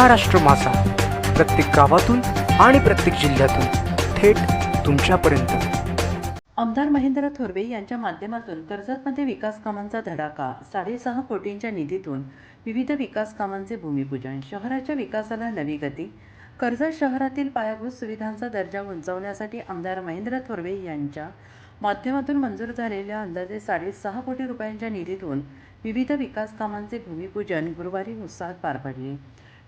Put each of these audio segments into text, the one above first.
महाराष्ट्र माझा, प्रत्येक गावातून आणि प्रत्येक जिल्ह्यातून थेट तुमच्यापर्यंत। आमदार महेंद्र थोरवे यांच्या माध्यमातून कर्जतमध्ये विकास कामांचा धडाका, 6.5 कोटींच्या निधीतून विविध विकास कामांचे भूमिपूजन, शहराच्या विकासाला नवी गती। कर्जत शहरातील पायाभूत सुविधांचा दर्जा उंचावण्यासाठी आमदार महेंद्र थोरवे यांच्या माध्यमातून मंजूर झालेल्या अंदाजे 6.5 कोटी रुपयांच्या निधीतून विविध विकास कामांचे भूमिपूजन गुरुवारी उत्साहात पार पडले।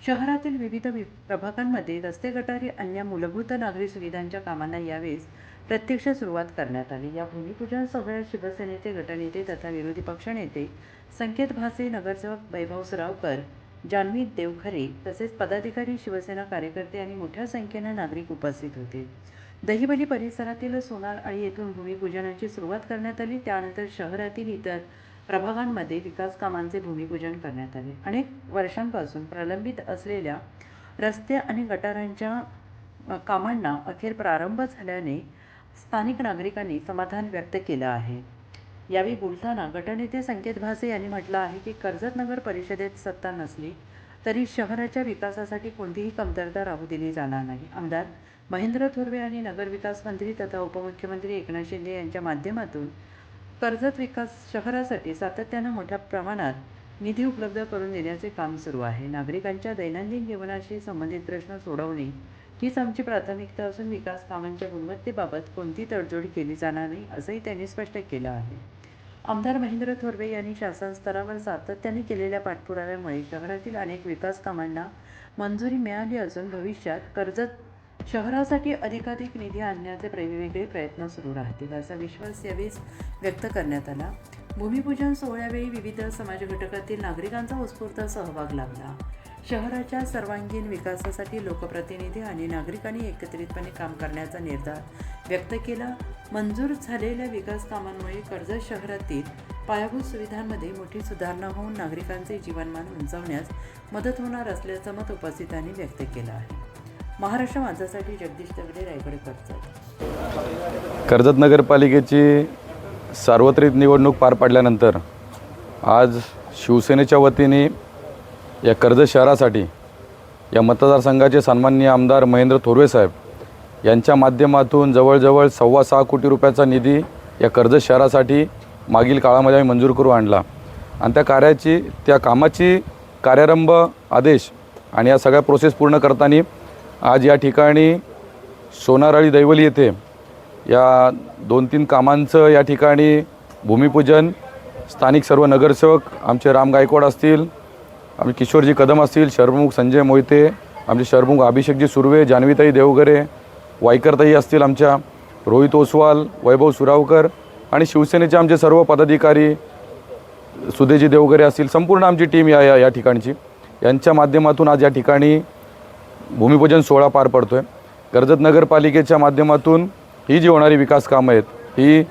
शहरातील विविध प्रभागांमध्ये रस्ते, गटारी, अन्य मूलभूत नागरी सुविधांच्या कामांना यावेळेस प्रत्यक्ष सुरुवात करण्यात आली। या भूमिपूजन सोहळ्यात शिवसेनेचे गटनेते तथा विरोधी पक्षनेते संकेत भासे, नगरसेवक वैभव सुरावकर, जान्हवी देवखरे तसेच पदाधिकारी, शिवसेना कार्यकर्ते आणि मोठ्या संख्येने नागरिक उपस्थित होते। दहिवली परिसरातील सोनार अळी येथून भूमिपूजनाची सुरुवात करण्यात आली। त्यानंतर शहरातील इतर प्रभागांमध्ये विकास कामांचे भूमिपूजन करण्यात आले। अनेक वर्षांपासून प्रलंबित असलेल्या रस्ते आणि गटारांच्या कामांना अखेर प्रारंभ झाल्याने स्थानिक नागरिकांनी समाधान व्यक्त केलं आहे। यावेळी बोलताना गटनेते संकेत भासे यांनी म्हटलं आहे की कर्जत नगर परिषदेत सत्ता नसली तरी शहराच्या विकासासाठी कोणतीही कमतरता राहू दिली जाणार नाही। आमदार महेंद्र थोरवे आणि नगरविकास मंत्री तथा उपमुख्यमंत्री एकनाथ शिंदे यांच्या माध्यमातून कर्जत विकास शहरासाठी सातत्यानं मोठ्या प्रमाणात निधी उपलब्ध करून देण्याचे काम सुरू आहे। नागरिकांच्या दैनंदिन जीवनाशी संबंधित प्रश्न सोडवणे हीच आमची प्राथमिकता असून विकास कामांच्या गुणवत्तेबाबत कोणती तडजोड केली जाणार नाही असंही त्यांनी स्पष्ट केलं आहे। आमदार महेंद्र थोरवे यांनी शासन स्तरावर सातत्याने केलेल्या पाठपुराव्यामुळे शहरातील अनेक विकास कामांना मंजुरी मिळाली असून भविष्यात कर्जत शहरासाठी अधिकाधिक निधी आणण्याचे वेगवेगळे प्रयत्न सुरू राहतील असा विश्वास यावेळी व्यक्त करण्यात आला। भूमिपूजन सोहळ्यावेळी विविध समाज घटकातील नागरिकांचा उत्स्फूर्त सहभाग लाभला। शहराच्या सर्वांगीण विकासासाठी लोकप्रतिनिधी आणि नागरिकांनी एकत्रितपणे काम करण्याचा निर्धार व्यक्त केला। मंजूर झालेल्या विकास कामांमुळे कर्जत शहरातील पायाभूत सुविधांमध्ये मोठी सुधारणा होऊन नागरिकांचे जीवनमान उंचावण्यास मदत होणार असल्याचं मत उपस्थितांनी व्यक्त केलं आहे। महाराष्ट्र माझासाठी जगदीश दगडे, रायगड, कर्जत। कर्जत नगरपालिकेची सार्वत्रिक निवडणूक पार पडल्यानंतर आज शिवसेनेच्या वतीने या कर्जत शहरासाठी या मतदारसंघाचे सन्माननीय आमदार महेंद्र थोरवे साहेब यांच्या माध्यमातून जवळजवळ 6.25 कोटी रुपयाचा निधी या कर्जत शहरासाठी मागील काळामध्ये आम्ही मंजूर करून आणला आणि त्या कामाची कार्यारंभ आदेश आणि या सगळ्या प्रोसेस पूर्ण करताना आज या ठिकाणी सोनारळी दैवली येथे या 2-3 कामांचं या ठिकाणी भूमिपूजन स्थानिक सर्व नगरसेवक आमचे राम गायकवाड असतील, आमचे किशोरजी कदम असतील, शरप्रमुख संजय मोहिते, आमचे शरप्रमुख अभिषेकजी सुर्वे, जान्हवीताई देवघरे, वायकरताई असतील, आमच्या रोहित ओसवाल, वैभव सुरावकर आणि शिवसेनेचे आमचे सर्व पदाधिकारी सुदेजी देवघरे असतील, संपूर्ण आमची टीम या ठिकाणची यांच्या माध्यमातून आज या ठिकाणी भूमिपूजन सोहळा पार पडतो आहे। कर्जत नगरपालिकेच्या माध्यमातून ही जी होणारी विकास कामं आहेत ही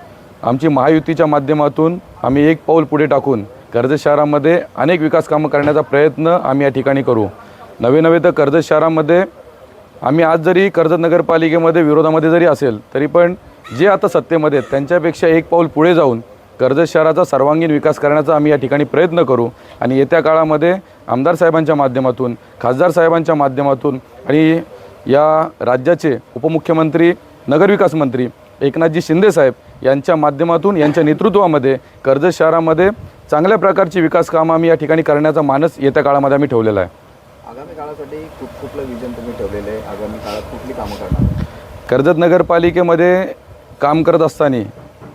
आमची महायुतीच्या माध्यमातून आम्ही एक पाऊल पुढे टाकून कर्जत शहरामध्ये अनेक विकास कामं करण्याचा प्रयत्न आम्ही या ठिकाणी करू। नवे तर कर्जत शहरामध्ये आम्ही आज जरी कर्जत नगरपालिकेमध्ये विरोधामध्ये जरी असेल तरी पण जे आता सत्तेमध्ये आहेत त्यांच्यापेक्षा एक पाऊल पुढे जाऊन कर्जत शहराचा सर्वांगीण विकास करण्याचा आम्ही या ठिकाणी प्रयत्न करू आणि येत्या काळामध्ये आमदार साहेबांच्या माध्यमातून, खासदार साहेबांच्या माध्यमातून आणि या राज्याचे उपमुख्यमंत्री, नगरविकास मंत्री एकनाथजी शिंदे साहेब यांच्या माध्यमातून, यांच्या नेतृत्वामध्ये कर्जत शहरामध्ये चांगल्या प्रकारची विकास कामं आम्ही या ठिकाणी करण्याचा मानस येत्या काळामध्ये आम्ही ठेवलेला आहे। आगामी काळासाठी कुठलं विजन तुम्ही ठेवलेलं आहे? आगामी काळात कुठली कामं करणार? कर्जत नगरपालिकेमध्ये काम करत असताना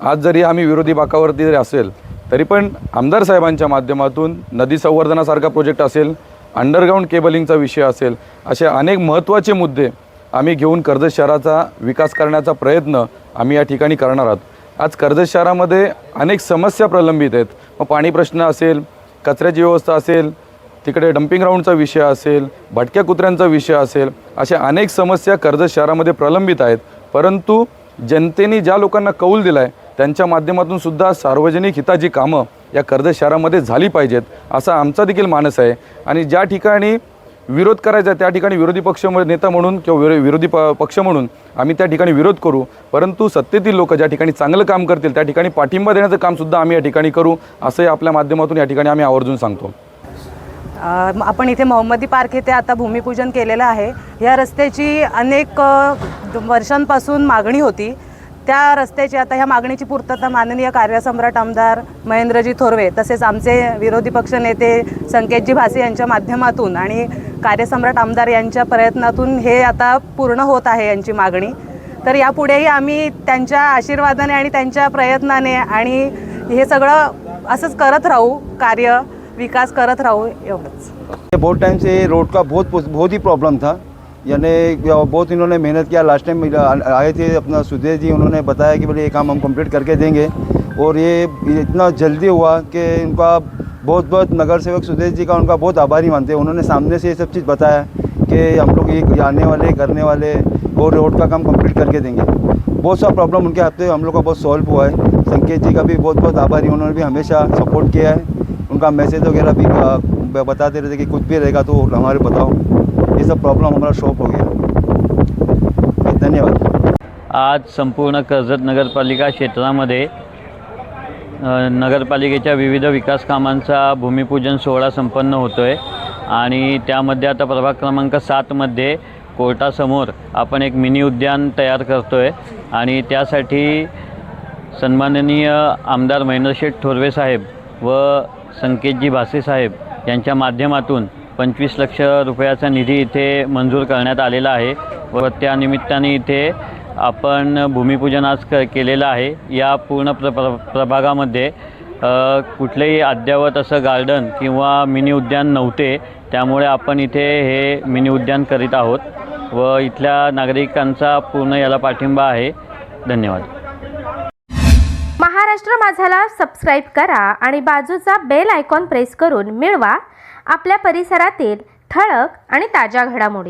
आज जरी आम्ही विरोधी बाकावरती जरी असेल तरी पण आमदार साहेबांच्या माध्यमातून नदी संवर्धनासारखा प्रोजेक्ट असेल, अंडरग्राऊंड केबलिंगचा विषय असेल, असे अनेक महत्त्वाचे मुद्दे आम्ही घेऊन कर्जत शहराचा विकास करण्याचा प्रयत्न आम्ही या ठिकाणी करणार आहोत। आज कर्जत शहरामध्ये अनेक समस्या प्रलंबित आहेत। मग पाणी प्रश्न असेल, कचऱ्याची व्यवस्था असेल, तिकडे डम्पिंग ग्राउंडचा विषय असेल, भटक्या कुत्र्यांचा विषय असेल, अशा अनेक समस्या कर्जत शहरामध्ये प्रलंबित आहेत। परंतु जनतेने ज्या लोकांना कौल दिला आहे त्यांच्या माध्यमातून सुद्धा सार्वजनिक हिताची कामं या कर्जत शहरामध्ये झाली पाहिजेत असा आमचा देखील मानस आहे। आणि ज्या ठिकाणी विरोध करायचा त्या ठिकाणी विरोधी पक्ष नेता म्हणून किंवा विरोधी पक्ष म्हणून आम्ही त्या ठिकाणी विरोध करू, परंतु सत्तेतील लोक ज्या ठिकाणी चांगलं काम करतील त्या ठिकाणी पाठिंबा देण्याचं कामसुद्धा आम्ही या ठिकाणी करू असंही आपल्या माध्यमातून या ठिकाणी आम्ही आवर्जून सांगतो। आपण इथे मोहम्मदी पार्क येथे आता भूमिपूजन केलेलं आहे. या रस्त्याची अनेक वर्षांपासून मागणी होती. त्या रस्त्याची आता ह्या मागणीची पूर्तता माननीय कार्यसम्राट आमदार महेंद्रजी थोरवे तसेच आमचे विरोधी पक्ष नेते संकेतजी भासे यांच्या माध्यमातून आणि कार्यसम्राट आमदार यांच्या प्रयत्नातून हे आता पूर्ण होत आहे यांची मागणी. तर यापुढेही आम्ही त्यांच्या आशीर्वादाने आणि त्यांच्या प्रयत्नाने आणि हे सगळं असंच करत राहू, कार्य विकास करत राहू एवढंच. बहुत टाइम से रोड का बहुत ही प्रॉब्लम था, यानी बहुत इन्होंने मेहनत किया. लास्ट टाइम आए थे अपना सुधीर जी, उन्होंने बताया कि बोले ये काम हम कंप्लीट करके देंगे और ये इतना जल्दी हुआ कि उनका बहुत बहुत नगर सेवक सुधीर जी का उनका बहुत आभारी मानते हैं. उन्होंने सामने से ये सब चीज़ बताया कि हम लोग ये आने वाले करने वाले और रोड का काम कंप्लीट करके देंगे. बहुत सा प्रॉब्लम उनके हाथ से हम लोग का बहुत सॉल्व हुआ है. संकेत जी का भी बहुत बहुत आभारी, उन्होंने भी हमेशा सपोर्ट किया है. उनका मैसेज वगैरह भी बताते रहते कि कुछ भी रहेगा तो हमारे बताओ. ये सब प्रॉब्लम हमारा सॉल्व हो गया. धन्यवाद. आज संपूर्ण कर्जत नगरपालिका क्षेत्रामध्ये नगरपालिकेच्या विविध विकास कामांचा भूमिपूजन सोहळा संपन्न होतो आहे आणि त्यामध्ये आता प्रभाग क्रमांक 7मध्ये कोर्टासमोर आपण एक मिनी उद्यान तयार करतो आहे आणि त्यासाठी सन्माननीय आमदार महेंद्रशेठ थोरवे साहेब व संकेतजी भासे साहेब यांच्या माध्यमातून 25 लाख रुपयाचा निधी इथे मंजूर करण्यात आलेला आहे व त्यानिमित्ताने इथे आपण भूमिपूजन आज केलेलं आहे. या पूर्ण प्रभागामध्ये कुठलेही अद्ययावत असं गार्डन किंवा मिनी उद्यान नव्हते, त्यामुळे आपण इथे हे मिनी उद्यान करीत आहोत व इथल्या नागरिकांचा पूर्ण याला पाठिंबा आहे. धन्यवाद. महाराष्ट्र माझाला सबस्क्राईब करा आणि बाजूचा बेल आयकॉन प्रेस करून मिळवा आपल्या परिसरातील ठळक आणि ताज्या घडामोडी.